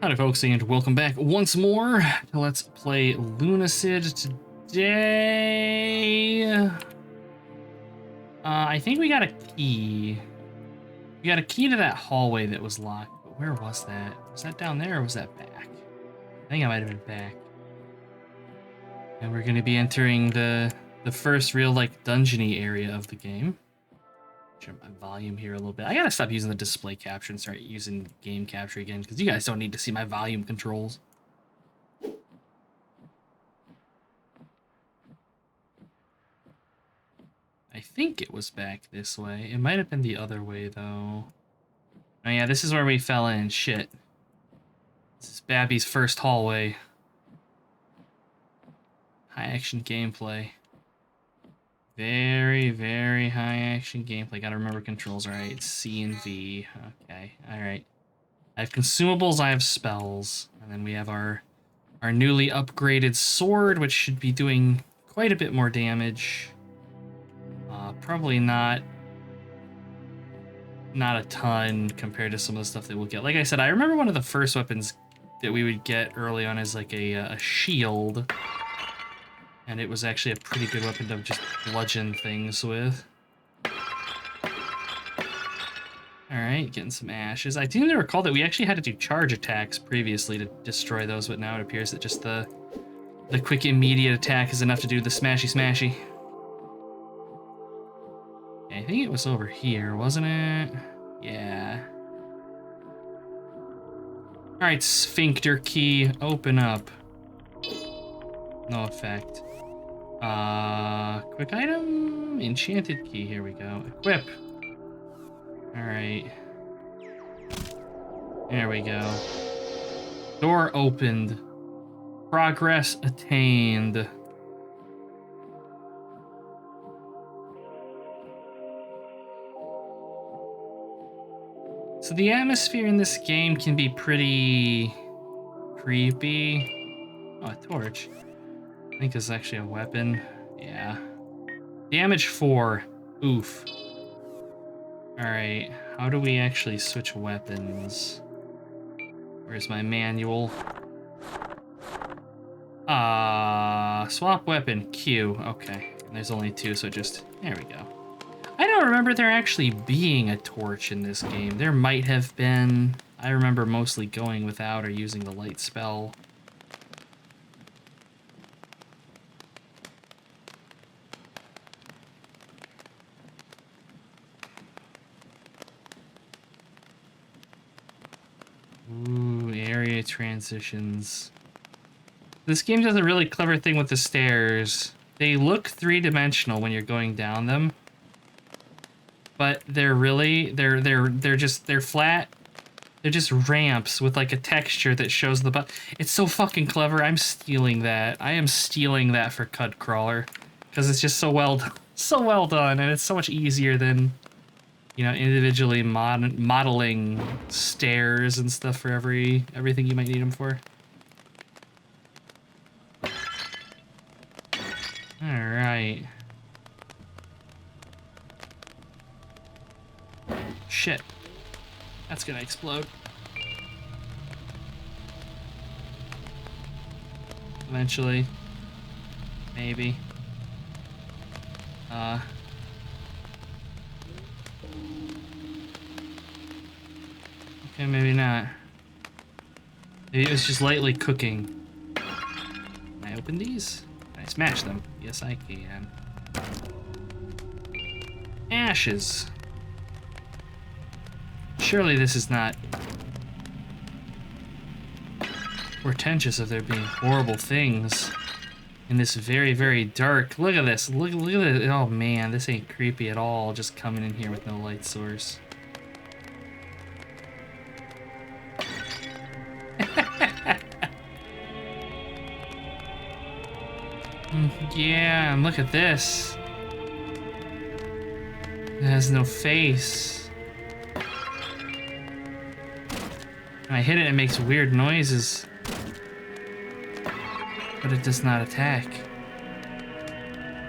Howdy folks, and welcome back once more to Let's Play Lunacid. Today, I think we got a key. We got a key to that hallway that was locked, but where was that? Was that down there or was that back? I think I might have been back. And we're gonna be entering the first real, like, dungeony area of the game. Jump my volume here a little bit. I gotta stop using the display capture and start using game capture again, because you guys don't need to see my volume controls. I think it was back this way. It might have been the other way, though. Oh yeah, this is where we fell in. Shit. This is Babby's first hallway. High action gameplay. Very, very high action gameplay. Gotta remember controls right. C and V. Okay, alright. I have consumables, I have spells. And then we have our newly upgraded sword, which should be doing quite a bit more damage. Probably not a ton compared to some of the stuff that we'll get. Like I said, I remember one of the first weapons that we would get early on is like a shield. And it was actually a pretty good weapon to just bludgeon things with. Alright, getting some ashes. I do recall that we actually had to do charge attacks previously to destroy those, but now it appears that just the quick immediate attack is enough to do the smashy smashy. I think it was over here, wasn't it? Yeah. Alright, sphincter key, open up. No effect. Quick item, enchanted key, here we go. Equip. Alright. There we go. Door opened. Progress attained. So the atmosphere in this game can be pretty creepy. Oh, a torch. I think it's actually a weapon. Yeah. Damage 4. Oof. Alright, how do we actually switch weapons? Where's my manual? Swap weapon, Q. Okay, there's only 2, so just... There we go. I don't remember there actually being a torch in this game. There might have been. I remember mostly going without or using the light spell. Ooh, area transitions. This game does a really clever thing with the stairs. They look three-dimensional when you're going down them, but they're really they're flat. They're just ramps with like a texture that shows the It's so fucking clever. I'm stealing that. I am stealing that for Cud Crawler because it's just so well done, and it's so much easier than, you know, individually modeling stairs and stuff for everything you might need them for. All right. Shit. That's gonna explode. Eventually. Maybe. Okay, maybe not. Maybe it was just lightly cooking. Can I open these? Can I smash them? Yes, I can. Ashes. Surely this is not portentous of there being horrible things in this very, very dark. Look at this. Look at it. Oh man, this ain't creepy at all. Just coming in here with no light source. Yeah, and look at this. It has no face. When I hit it, it makes weird noises. But it does not attack.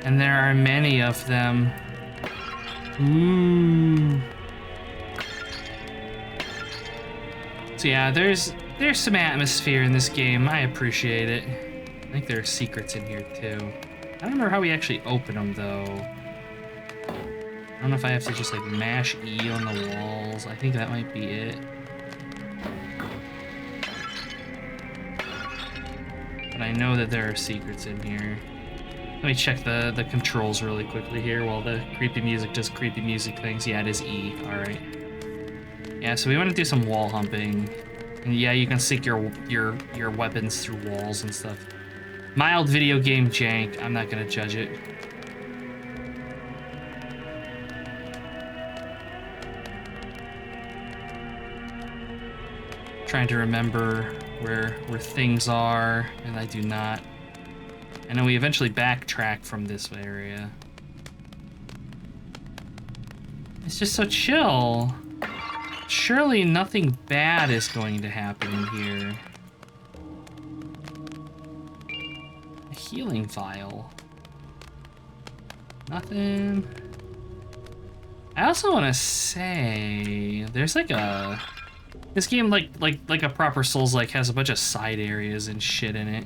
And there are many of them. Ooh. So yeah, there's There's some atmosphere in this game. I appreciate it. I think there are secrets in here, too. I don't remember how we actually open them, though. I don't know if I have to just, like, mash E on the walls. I think that might be it. But I know that there are secrets in here. Let me check the controls really quickly here while the creepy music does creepy music things. Yeah, it is E. Alright. Yeah, so we want to do some wall humping. And yeah, you can sink your weapons through walls and stuff. Mild video game jank. I'm not gonna judge it. Trying to remember where things are, and I do not. I know we eventually backtrack from this area. It's just so chill. Surely nothing bad is going to happen in here. A healing vial. Nothing. I also want to say there's like a this game like a proper Souls-like has a bunch of side areas and shit in it.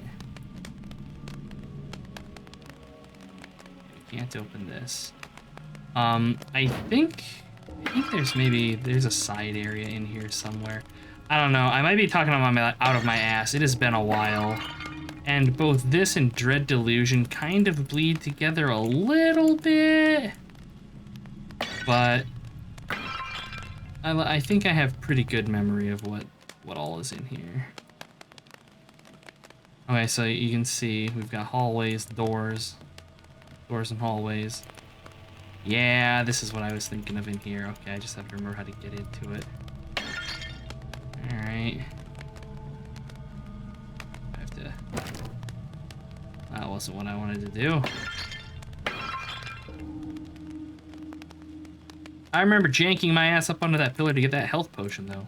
Can't open this. I think there's a side area in here somewhere. I don't know. I might be talking out of my ass. It has been a while. And both this and Dread Delusion kind of bleed together a little bit. But I think I have pretty good memory of what all is in here. Okay, so you can see we've got hallways, doors and hallways. Yeah, this is what I was thinking of in here. Okay, I just have to remember how to get into it. Alright. I have to... That wasn't what I wanted to do. I remember janking my ass up onto that pillar to get that health potion, though.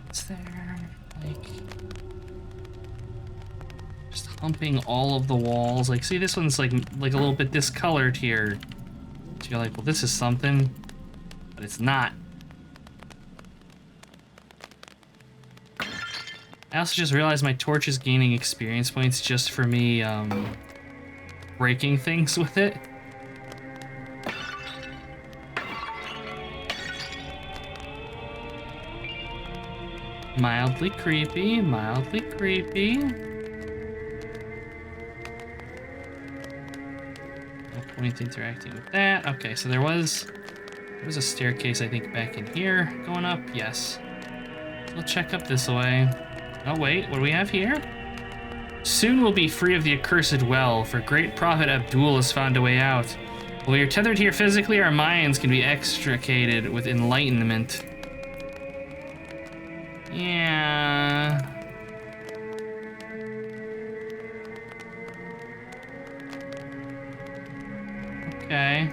What's there? Like... Just humping all of the walls. Like, see, this one's like a little bit discolored here. So you're like, well, this is something, but it's not. I also just realized my torch is gaining experience points just for me, breaking things with it. Mildly creepy, mildly creepy. No point interacting with that. Okay, so there was a staircase, I think, back in here going up. Yes. We'll check up this way. Oh, wait, what do we have here? Soon we'll be free of the accursed well, for great prophet Abdul has found a way out. While we are tethered here physically, our minds can be extricated with enlightenment. Yeah. Okay.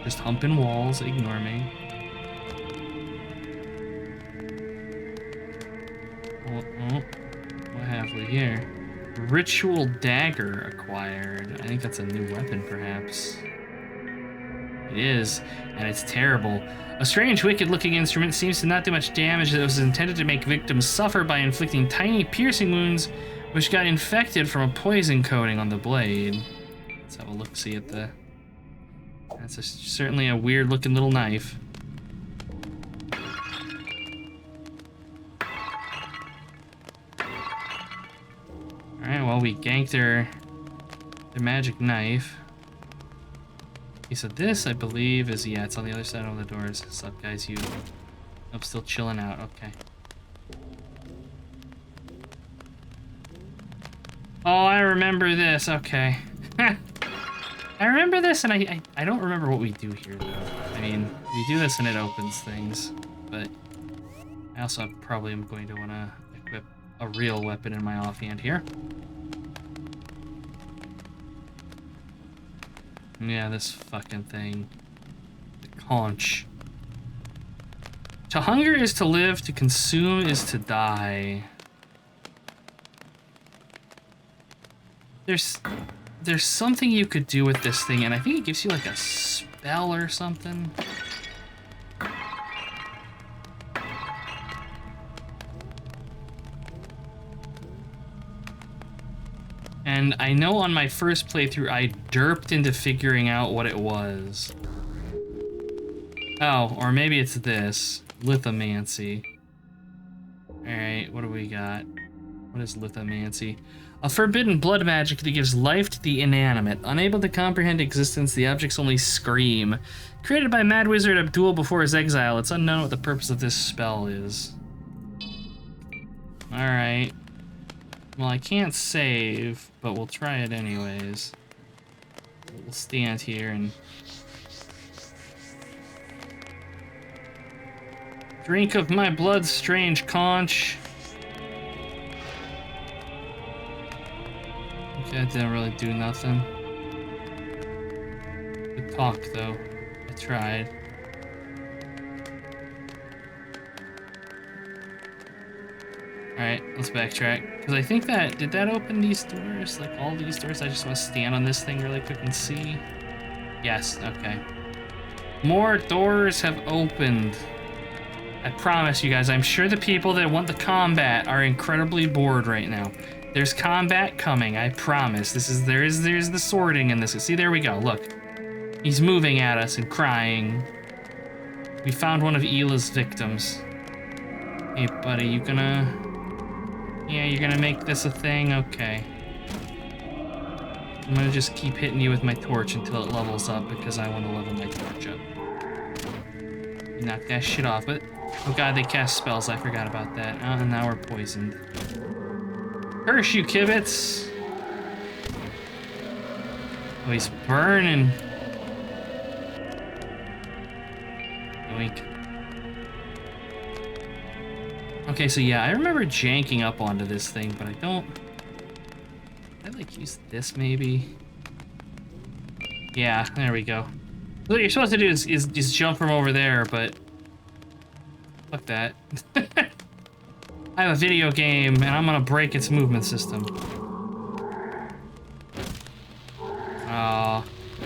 Just humping walls, ignore me. What have we here? Ritual dagger acquired. I think that's a new weapon, perhaps. It is, and it's terrible. A strange, wicked-looking instrument seems to not do much damage that was intended to make victims suffer by inflicting tiny piercing wounds which got infected from a poison coating on the blade. Let's have a look-see at the... That's certainly a weird-looking little knife. Alright, well, we ganked their magic knife. Okay, so this, I believe, is... Yeah, it's on the other side of the doors. What's up, guys? You... I'm still chilling out. Okay. Oh, I remember this. Okay. I remember this, and I don't remember what we do here, though. I mean, we do this and it opens things, but I also probably am going to want to equip a real weapon in my offhand here. Yeah, this fucking thing. The conch. To hunger is to live, to consume is to die. There's something you could do with this thing, and I think it gives you like a spell or something. And I know on my first playthrough, I derped into figuring out what it was. Oh, or maybe it's this. Lithomancy. Alright, what do we got? What is lithomancy? A forbidden blood magic that gives life to the inanimate. Unable to comprehend existence, the objects only scream. Created by Mad Wizard Abdul before his exile, it's unknown what the purpose of this spell is. Alright. Well, I can't save, but we'll try it anyways. We'll stand here and... Drink of my blood, strange conch. Okay, that didn't really do nothing. Good talk, though. I tried. Alright, let's backtrack. Because I think that... Did that open these doors? Like, all these doors? I just want to stand on this thing really quick and see. Yes, okay. More doors have opened. I promise you guys, I'm sure the people that want the combat are incredibly bored right now. There's combat coming, I promise. There's the sorting in this. See, there we go, look. He's moving at us and crying. We found one of Ela's victims. Hey, buddy, you gonna... Yeah, you're gonna make this a thing? Okay. I'm gonna just keep hitting you with my torch until it levels up because I want to level my torch up. Knock that shit off, but... Oh god, they cast spells, I forgot about that. And now we're poisoned. Curse you, Kibitz! Oh, he's burning. Yoink. Okay, so yeah, I remember janking up onto this thing, but I don't... I like use this, maybe? Yeah, there we go. What you're supposed to do is jump from over there, but... Fuck that. I have a video game, and I'm gonna break its movement system.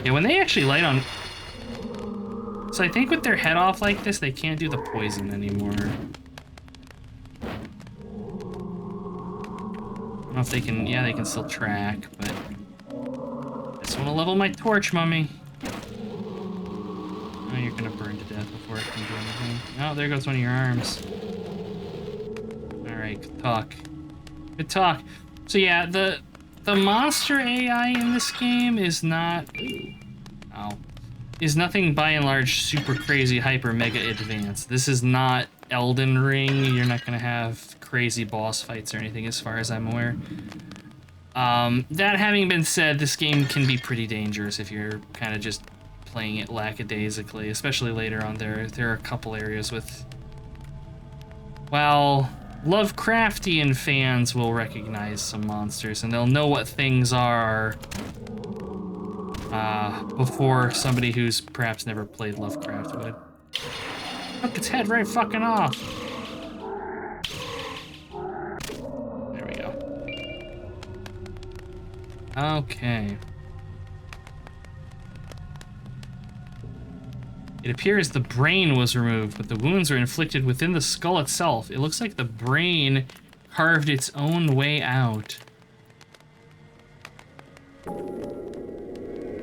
Yeah, when they actually light on... So I think with their head off like this, they can't do the poison anymore. I don't know if they can... Yeah, they can still track, but... I just want to level my torch, mummy. Oh, you're gonna burn to death before it can do anything. Oh, there goes one of your arms. Alright, good talk. Good talk. So yeah, the monster AI in this game is not... Ooh, ow. Is nothing by and large super crazy hyper mega advanced. This is not Elden Ring. You're not gonna have crazy boss fights or anything as far as I'm aware. That having been said, this game can be pretty dangerous if you're kind of just playing it lackadaisically, especially later on. There are a couple areas with... Well, Lovecraftian fans will recognize some monsters, and they'll know what things are before somebody who's perhaps never played Lovecraft would. Look, its head right fucking off! There we go. Okay. It appears the brain was removed, but the wounds are inflicted within the skull itself. It looks like the brain carved its own way out.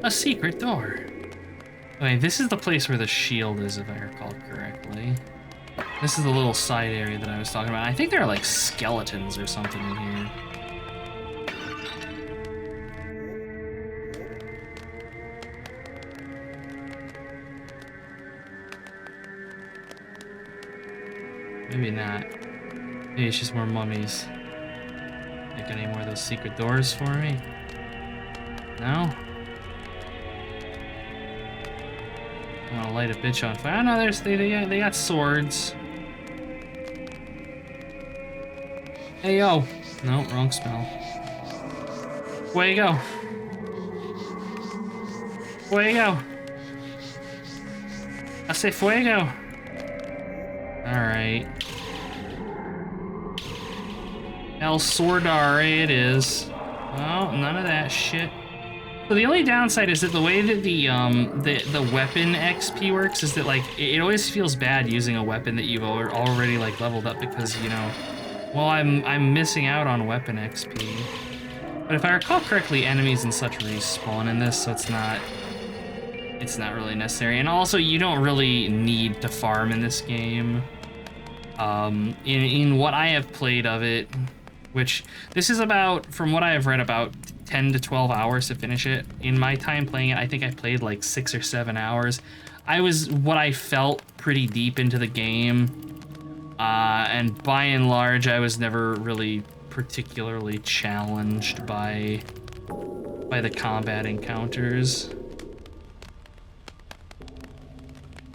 A secret door. Okay, this is the place where the shield is, if I recall correctly. This is the little side area that I was talking about. I think there are like skeletons or something in here. Maybe not. Maybe it's just more mummies. Got any more of those secret doors for me? No? I want to light a bitch on fire. Oh no, they got swords. Hey yo! No, wrong spell. Fuego! Fuego! I say fuego! Alright. El Sordare it is. Well, none of that shit. So the only downside is that the way that the weapon XP works is that like it always feels bad using a weapon that you've already like leveled up because you know, well I'm missing out on weapon XP. But if I recall correctly, enemies and such respawn in this, so it's not really necessary. And also you don't really need to farm in this game. In what I have played of it, which this is about, from what I have read, about 10 to 12 hours to finish it. In my time playing it, I think I played like 6 or 7 hours. I was, what I felt, pretty deep into the game. And by and large, I was never really particularly challenged by the combat encounters.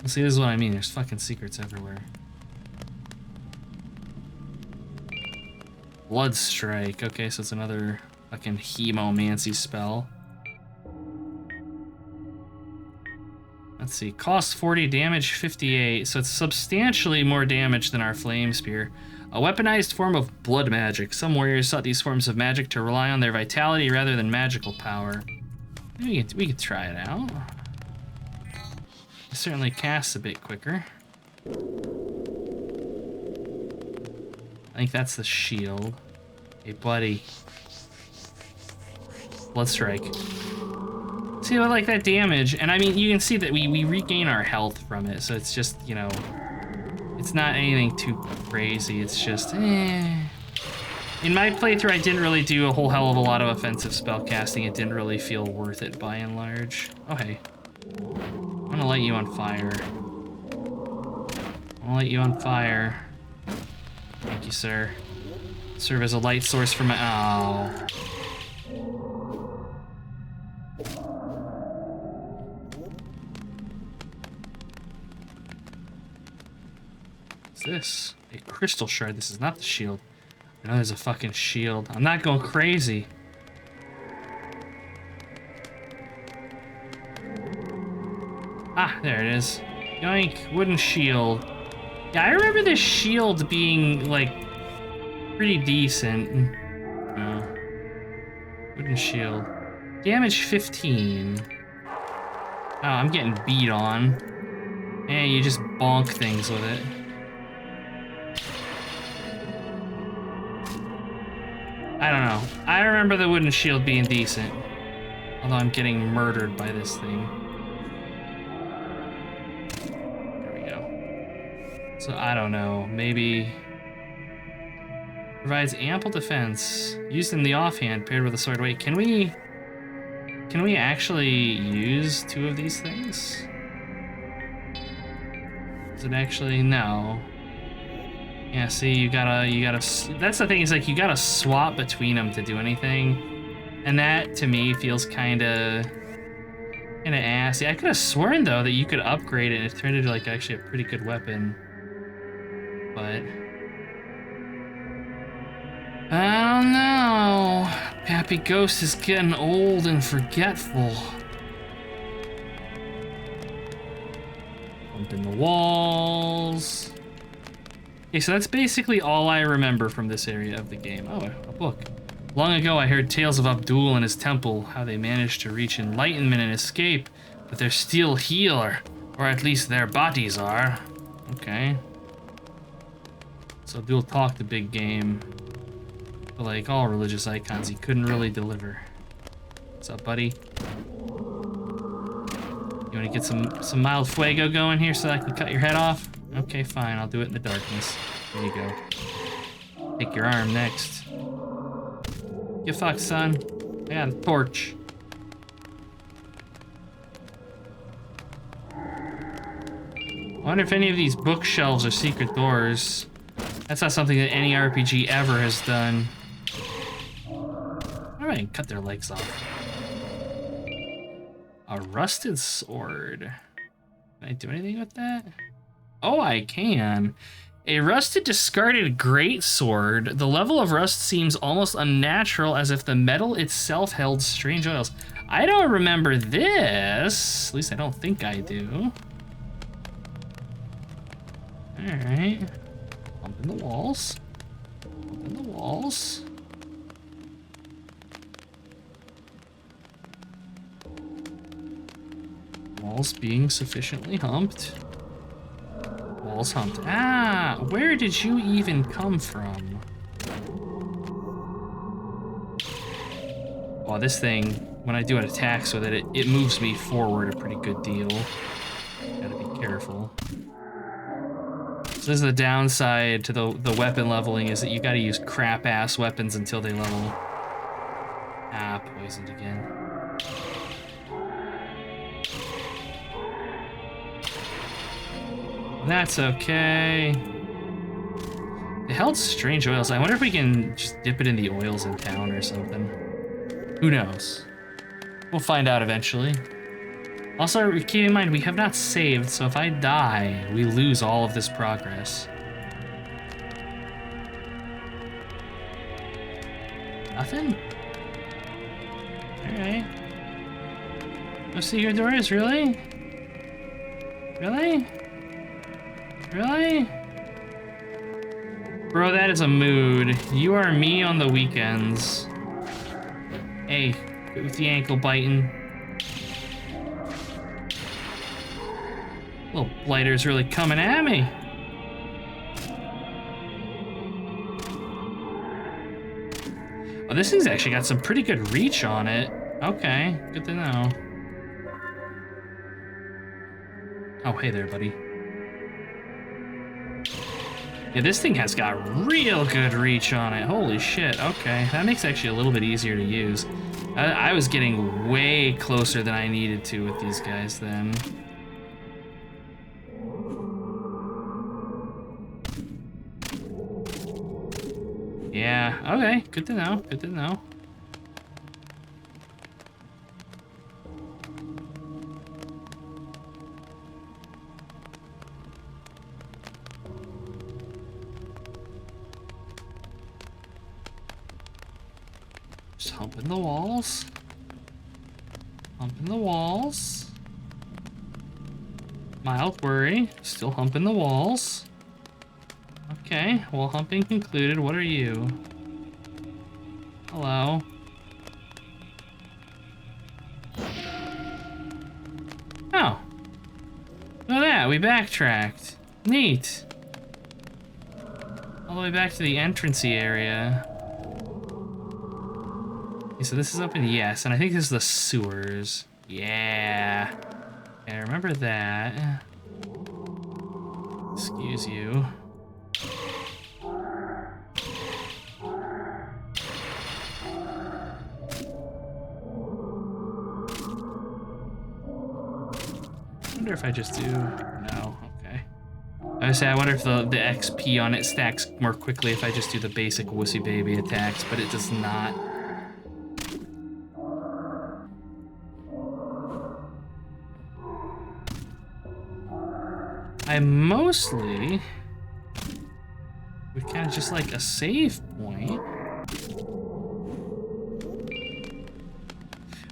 See, this is what I mean. There's fucking secrets everywhere. Blood Strike. Okay, so it's another fucking hemomancy spell. Let's see. Cost 40, damage 58. So it's substantially more damage than our Flame Spear. A weaponized form of blood magic. Some warriors sought these forms of magic to rely on their vitality rather than magical power. We could try it out. It certainly casts a bit quicker. I think that's the shield. Hey, buddy. Blood Strike. See, I like that damage, and I mean, you can see that we regain our health from it, so it's just, you know, it's not anything too crazy, it's just, eh. In my playthrough, I didn't really do a whole hell of a lot of offensive spell casting. It didn't really feel worth it by and large. Oh, hey. I'm gonna light you on fire. I'll light you on fire. Thank you, sir. Serve as a light source for my... Oh. What's this? A crystal shard. This is not the shield. I know there's a fucking shield. I'm not going crazy. Ah, there it is. Yoink, wooden shield. Yeah, I remember this shield being, like, pretty decent. Oh. Wooden shield. Damage 15. Oh, I'm getting beat on. And you just bonk things with it. I don't know. I remember the wooden shield being decent. Although I'm getting murdered by this thing. So I don't know, maybe provides ample defense used in the offhand paired with a sword. Wait, can we actually use 2 of these things? Is it actually? No. Yeah, see, you gotta, that's the thing, is like you gotta swap between them to do anything. And that to me feels kinda assy. I could have sworn though that you could upgrade it and it turned into like actually a pretty good weapon. But I don't know. Pappy Ghost is getting old and forgetful. Bump in the walls. Okay, so that's basically all I remember from this area of the game. Oh, a book. Long ago, I heard tales of Abdul and his temple, how they managed to reach enlightenment and escape, but they're still here, or at least their bodies are. Okay. So Abdul talked a big game, but like all religious icons, he couldn't really deliver. What's up, buddy? You want to get some mild fuego going here so I can cut your head off? Okay, fine. I'll do it in the darkness. There you go. Take your arm next. Get fucked, son. I got a torch. I wonder if any of these bookshelves are secret doors. That's not something that any RPG ever has done. Alright, cut their legs off. A rusted sword. Can I do anything with that? Oh, I can. A rusted discarded greatsword. The level of rust seems almost unnatural, as if the metal itself held strange oils. I don't remember this. At least I don't think I do. Alright. Bump in the walls. Bump in the walls. Walls being sufficiently humped. Walls humped. Ah, where did you even come from? Oh, this thing, when I do an attack so that it moves me forward a pretty good deal. Gotta be careful. So this is the downside to the weapon leveling, is that you gotta use crap-ass weapons until they level. Ah, poisoned again. That's okay. They held strange oils. I wonder if we can just dip it in the oils in town or something. Who knows? We'll find out eventually. Also, keep in mind, we have not saved, so if I die, we lose all of this progress. Nothing? Alright. No secret doors, really? Really? Really? Bro, that is a mood. You are me on the weekends. Hey, quit with the ankle biting. Little blighter's really coming at me. Oh, this thing's actually got some pretty good reach on it. Okay, good to know. Oh, hey there, buddy. Yeah, this thing has got real good reach on it. Holy shit, okay. That makes it actually a little bit easier to use. I was getting way closer than I needed to with these guys then. Yeah, okay, good to know, good to know. Just humping the walls. Humping the walls. Mild worry, still humping the walls. Okay, well, humping concluded. What are you? Hello. Oh. Look at that, we backtracked. Neat. All the way back to the entrancey area. Okay, so this is open, yes, and I think this is the sewers. Yeah. Okay, I remember that. Excuse you. I wonder if I just do... No, okay. I was saying, I wonder if the XP on it stacks more quickly if I just do the basic wussy baby attacks, but it does not. I mostly would kind of just like a save point.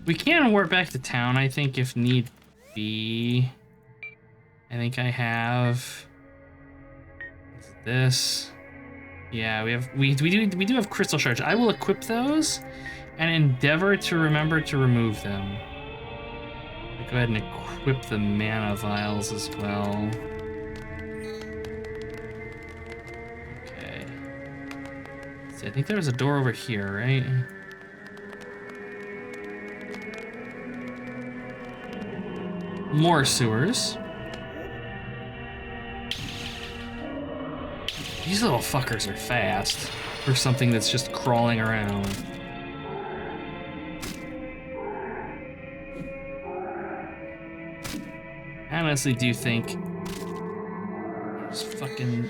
We can warp back to town, I think, if need be. I think I have this. Yeah, we do have crystal shards. I will equip those and endeavor to remember to remove them. I'll go ahead and equip the mana vials as well. Okay. So I think there was a door over here, right? More sewers. These little fuckers are fast for something that's just crawling around. I honestly do think just fucking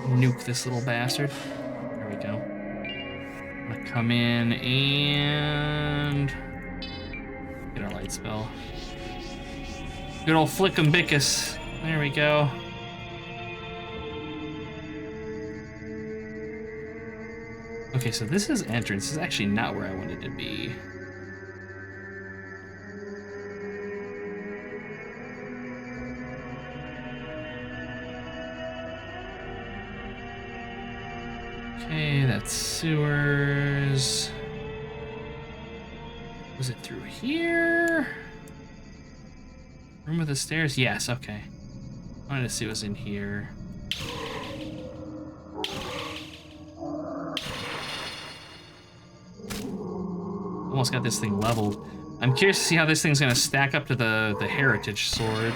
nuke this little bastard. There we go. I'm gonna come in and get our light spell. Good old Flickumbicus. There we go. Okay, so this is entrance. This is actually not where I wanted to be. Okay, that's sewers. Was it through here? Room with the stairs? Yes, okay. I wanted to see what's in here. Almost got this thing leveled. I'm curious to see how this thing's gonna stack up to the heritage sword.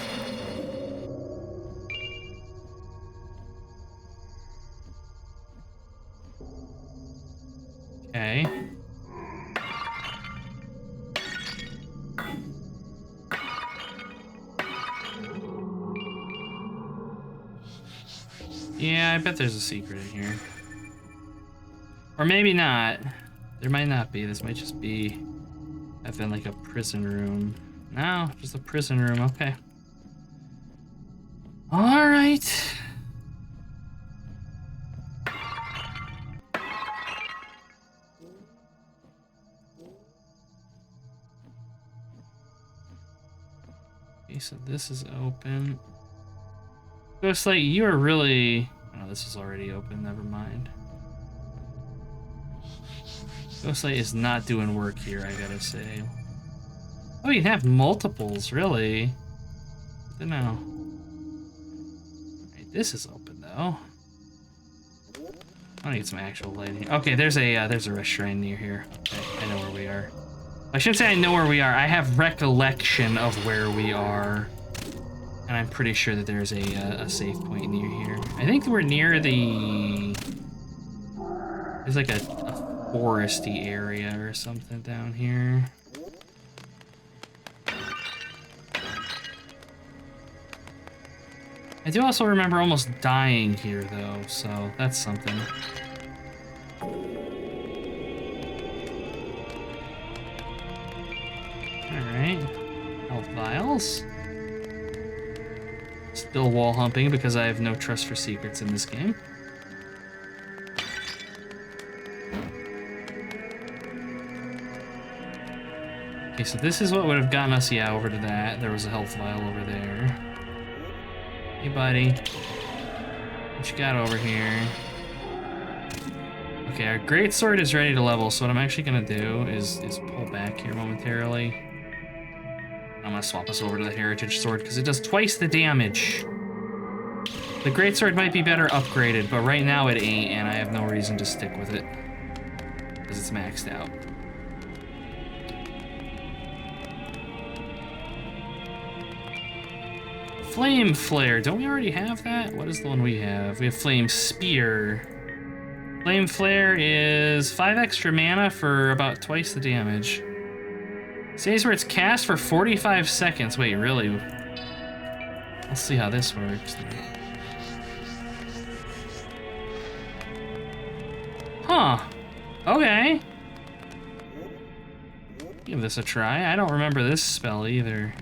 Okay. Yeah, I bet there's a secret in here. Or maybe not. There might not be. This might just be... I've been like a prison room. No, just a prison room. Okay. All right. Okay, so this is open. Ghostlight, you are really... Oh, this is already open. Never mind. Ghostlight is not doing work here, I gotta say. Oh, you can have multiples, really? I don't know. Alright, this is open, though. I want to get some actual lighting. Okay, there's a rest shrine near here. Okay, I know where we are. I shouldn't say I know where we are. I have recollection of where we are. And I'm pretty sure that there's a safe point near here. I think we're near the... There's like a foresty area or something down here. I do also remember almost dying here, though, so that's something. Alright. Health vials. Still wall humping because I have no trust for secrets in this game. Okay, so this is what would have gotten us, yeah, over to that. There was a health vial over there. Hey, buddy. What you got over here? Okay, our greatsword is ready to level, so what I'm actually gonna do is pull back here momentarily. I'm gonna swap us over to the heritage sword because it does twice the damage. The greatsword might be better upgraded, but right now it ain't, and I have no reason to stick with it because it's maxed out. Flame Flare, don't we already have that? What is the one we have? We have Flame Spear. Flame Flare is 5 extra mana for about twice the damage. Says where it's cast for 45 seconds. Wait, really? Let's see how this works. Huh. Okay. Give this a try. I don't remember this spell either.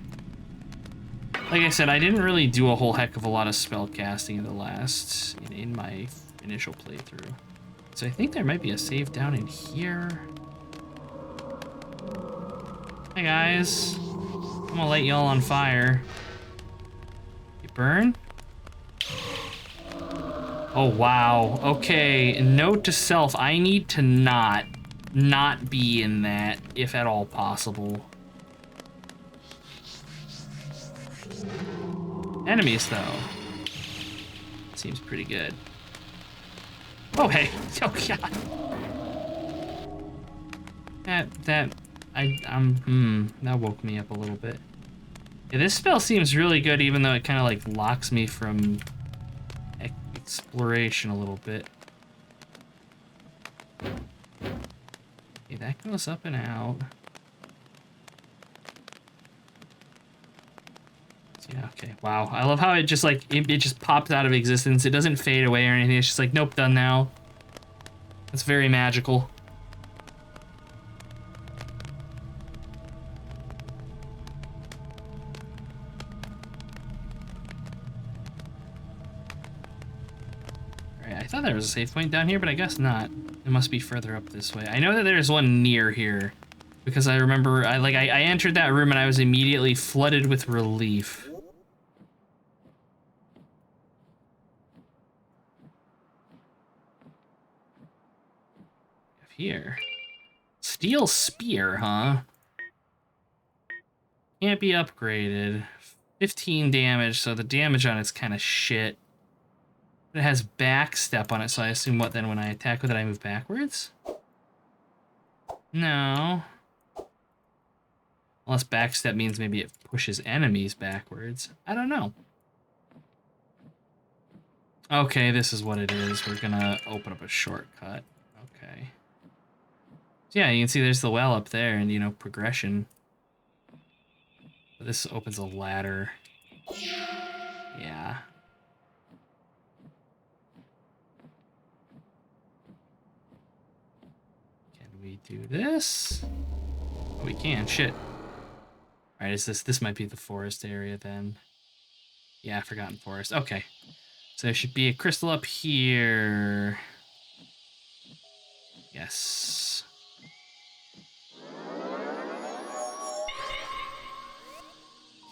Like I said, I didn't really do a whole heck of a lot of spell casting in my initial playthrough. So I think there might be a save down in here. Hi guys. I'm gonna light y'all on fire. You burn? Oh wow. Okay, note to self, I need to not be in that, if at all possible. Enemies, though. Seems pretty good. Oh, hey. Oh, God. That woke me up a little bit. Yeah, this spell seems really good, even though it kind of, like, locks me from exploration a little bit. Okay, that goes up and out. Yeah, okay. Wow. I love how it just like it just pops out of existence. It doesn't fade away or anything. It's just like, nope, done now. That's very magical. Alright, I thought there was a save point down here, but I guess not. It must be further up this way. I know that there's one near here. Because I remember I entered that room and I was immediately flooded with relief. Here. Steel spear, huh? Can't be upgraded. 15 damage, so the damage on it's kind of shit. It has backstep on it, so I assume what then when I attack with it, I move backwards? No. Unless backstep means maybe it pushes enemies backwards. I don't know. Okay, this is what it is. We're gonna open up a shortcut. Okay. So yeah, you can see there's the well up there and, you know, progression. But this opens a ladder. Yeah. Can we do this? Oh, we can. Shit. Alright, is this might be the forest area then. Yeah, Forgotten Forest. Okay. So there should be a crystal up here. Yes.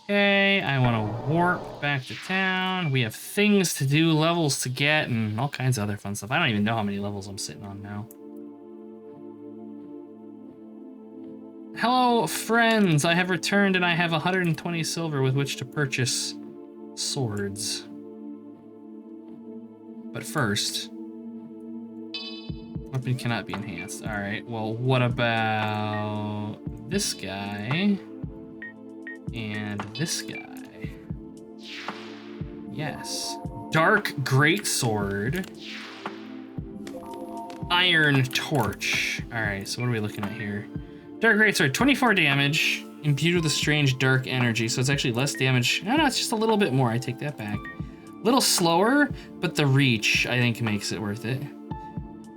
Okay, I want to warp back to town. We have things to do, levels to get, and all kinds of other fun stuff. I don't even know how many levels I'm sitting on now. Hello, friends. I have returned and I have 120 silver with which to purchase swords. But first, weapon cannot be enhanced. All right, well, what about this guy and this guy? Yes. Dark Greatsword. Iron Torch. All right, so what are we looking at here? Dark Greatsword, 24 damage, imbued with a strange dark energy, so it's actually less damage. No, it's just a little bit more. I take that back. A little slower, but the reach, I think, makes it worth it.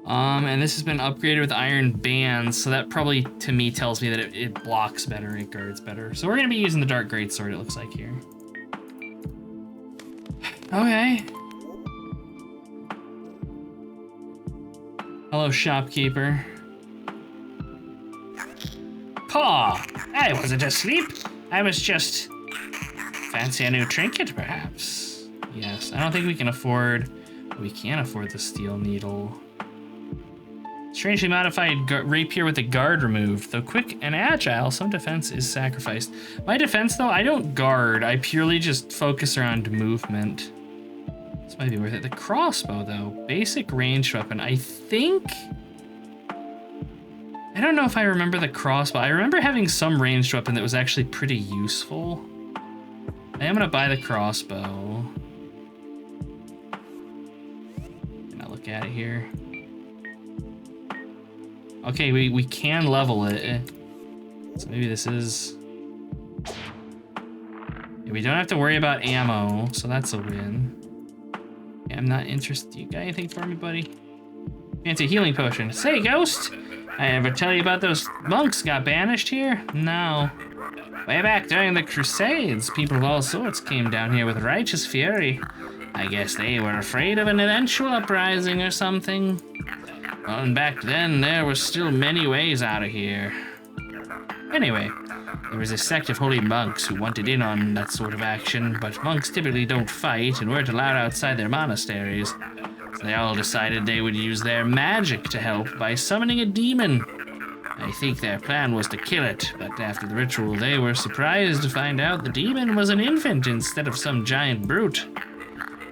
And this has been upgraded with iron bands, so that probably, to me, tells me that it blocks better, it guards better. So we're gonna be using the Dark Greatsword, it looks like here. Okay. Hello, shopkeeper. Paw, I wasn't asleep. I was just... Fancy a new trinket, perhaps? Yes, I don't think we can afford... We can afford the steel needle. Strangely modified rapier with the guard removed. Though quick and agile, some defense is sacrificed. My defense, though, I don't guard. I purely just focus around movement. This might be worth it. The crossbow, though. Basic ranged weapon. I think... I don't know if I remember the crossbow. I remember having some ranged weapon that was actually pretty useful. I am gonna buy the crossbow. Can I look at it here? Okay, we can level it. So maybe this is... Yeah, we don't have to worry about ammo, so that's a win. Yeah, I'm not interested. You got anything for me, buddy? Fancy healing potion. Say, Ghost! I ever tell you about those monks got banished here? No. Way back during the Crusades, people of all sorts came down here with righteous fury. I guess they were afraid of an eventual uprising or something. Well, and back then, there were still many ways out of here. Anyway, there was a sect of holy monks who wanted in on that sort of action, but monks typically don't fight and weren't allowed outside their monasteries. So they all decided they would use their magic to help by summoning a demon. I think their plan was to kill it, but after the ritual, they were surprised to find out the demon was an infant instead of some giant brute.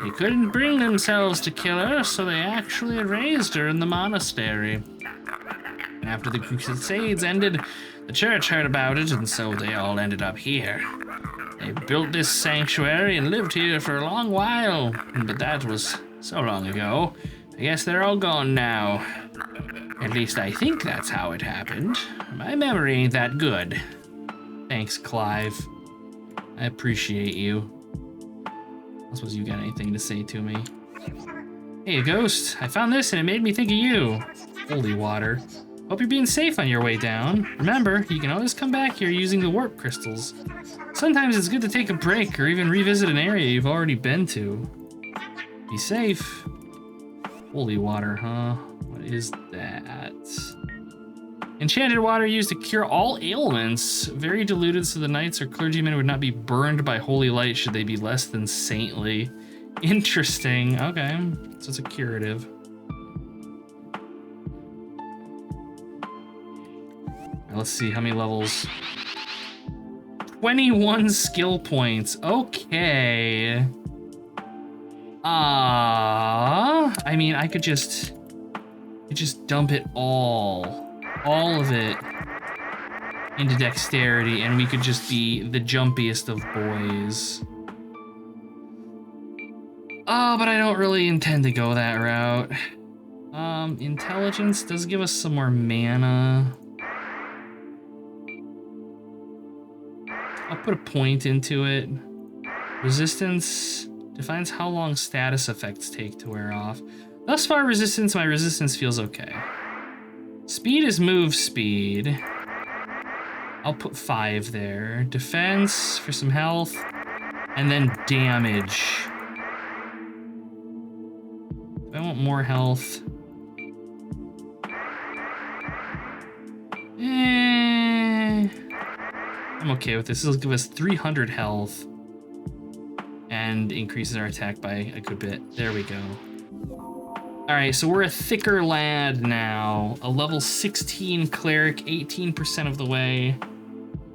They couldn't bring themselves to kill her, so they actually raised her in the monastery. And after the Crusades ended, the church heard about it, and so they all ended up here. They built this sanctuary and lived here for a long while, but that was so long ago. I guess they're all gone now. At least I think that's how it happened. My memory ain't that good. Thanks, Clive. I appreciate you. I suppose you got anything to say to me. Hey, Ghost. I found this and it made me think of you. Holy water. Hope you're being safe on your way down. Remember, you can always come back here using the warp crystals. Sometimes it's good to take a break or even revisit an area you've already been to. Be safe. Holy water, huh? What is that? Enchanted water used to cure all ailments. Very diluted so the knights or clergymen would not be burned by holy light should they be less than saintly. Interesting. Okay, so it's a curative. Let's see how many levels. 21 skill points. Okay. I mean, I could just dump it all of it into dexterity, and we could just be the jumpiest of boys. Oh, but I don't really intend to go that route. Intelligence does give us some more mana. I'll put a point into it. Resistance defines how long status effects take to wear off. Thus far, my resistance feels okay. Speed is move speed. I'll put 5 there. Defense for some health, and then damage. I want more health. I'm okay with this. This will give us 300 health and increases our attack by a good bit. There we go. All right, so we're a thicker lad now. A level 16 cleric, 18% of the way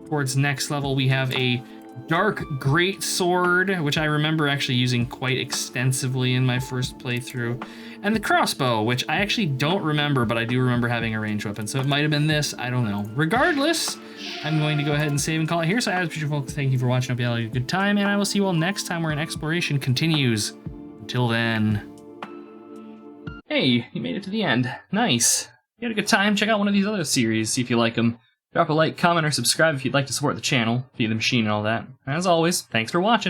towards next level. We have a dark great sword, which I remember actually using quite extensively in my first playthrough, and the crossbow, which I actually don't remember, but I do remember having a ranged weapon, so it might have been this, I don't know. Regardless, I'm going to go ahead and save and call it here. So as usual, folks, thank you for watching. I hope you had a good time, and I will see you all next time where an exploration continues. Until then. Hey, you made it to the end. Nice. If you had a good time, check out one of these other series, see if you like them. Drop a like, comment, or subscribe if you'd like to support the channel, feed the machine and all that. As always, thanks for watching.